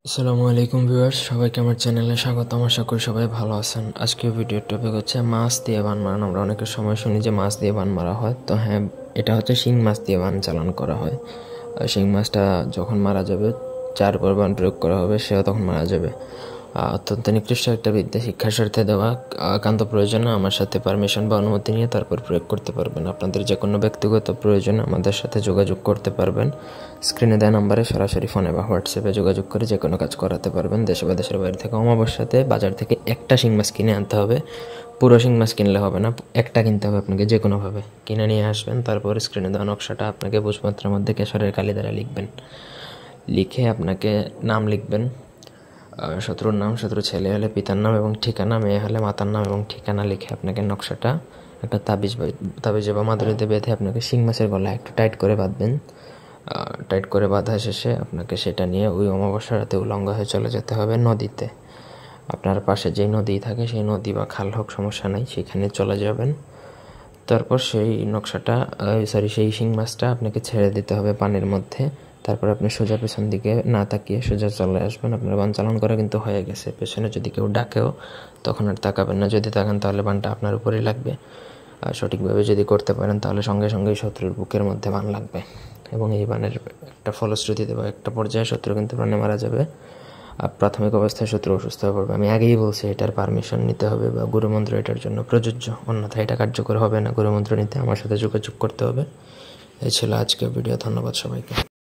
আসসালামু আলাইকুম ভিউয়ার্স, সবাইকে আমার চ্যানেলে স্বাগতম। আশা করি সবাই ভালো আছেন। আজকের ভিডিওর টপিক হচ্ছে মাছ দিয়ে বান মারানো। আমরা অনেকের সময় শুনি যে মাছ দিয়ে বান মারা হয়, তো হ্যাঁ, এটা হচ্ছে শিং মাছ দিয়ে বান চালান করা হয়। শিং মাছটা যখন মারা যাবে, 4 বার বান প্রয়োগ করা হবে, সেও তখন মারা যাবে। অত্যন্ত নিকৃষ্ট একটা বিদ্যা, শিক্ষার স্বার্থে দেওয়া। একান্ত প্রয়োজনে আমার সাথে পারমিশন বা অনুমতি নিয়ে তারপর প্রয়োগ করতে পারবেন। আপনাদের যে কোনো ব্যক্তিগত প্রয়োজনে আমাদের সাথে যোগাযোগ করতে পারবেন। স্ক্রিনে দেওয়া নাম্বারে সরাসরি ফোনে বা হোয়াটসঅ্যাপে যোগাযোগ করে যে কোনো কাজ করাতে পারবেন। দেশে বা দেশের বাইরে থেকে অমাবস্যাতে বাজার থেকে একটা শিং মাছ কিনে আনতে হবে। পুরো শিং মাছ কিনলে হবে না, একটা কিনতে হবে আপনাকে। যে কোনোভাবে কিনে নিয়ে আসবেন। তারপর স্ক্রিনে দেওয়া নকশাটা আপনাকে ভূষপাত্রের মধ্যে কেশরের কালি দ্বারা লিখবেন। লিখে আপনাকে নাম লিখবেন, শত্রুর নাম, শত্রু ছেলে হলে পিতার নাম এবং ঠিকানা, মেয়ে হলে মাতার নাম এবং ঠিকানা লিখে আপনাকে নকশাটা একটা তাবিজে বা মাদুরিতে বেঁধে আপনাকে শিং মাছের গলায় একটু টাইট করে বাঁধবেন। টাইট করে বাঁধা শেষে আপনাকে সেটা নিয়ে ওই অমাবস্যা রাতে উলঙ্গ হয়ে চলে যেতে হবে নদীতে। আপনার পাশে যেই নদী থাকে, সেই নদী বা খাল হোক, সমস্যা নেই, সেখানে চলে যাবেন। তারপর সেই নকশাটা সেই শিং মাছটা আপনাকে ছেড়ে দিতে হবে পানির মধ্যে। তারপর আপনি সোজা পেছন দিকে না তাকিয়ে সোজা চলে আসবেন। আপনার বান চালান করা কিন্তু হয়ে গেছে। পেছনে যদি কেউ ডাকেও তখন আর তাকাবেন না। যদি তাকান তাহলে বানটা আপনার উপরেই লাগবে। আর সঠিকভাবে যদি করতে পারেন তাহলে সঙ্গে সঙ্গেই শত্রুর বুকের মধ্যে বান লাগবে এবং এই বানের একটা ফলশ্রুতিতে বা একটা পর্যায়ে শত্রু কিন্তু প্রাণে মারা যাবে। আর প্রাথমিক অবস্থায় শত্রু অসুস্থ হয়ে পড়বে। আমি আগেই বলছি, এটার পারমিশন নিতে হবে বা গুরুমন্ত্র এটার জন্য প্রযোজ্য, অন্যথায় এটা কার্যকর হবে না। গুরুমন্ত্র নিতে আমার সাথে যোগাযোগ করতে হবে। এই ছিল আজকের ভিডিও। ধন্যবাদ সবাইকে।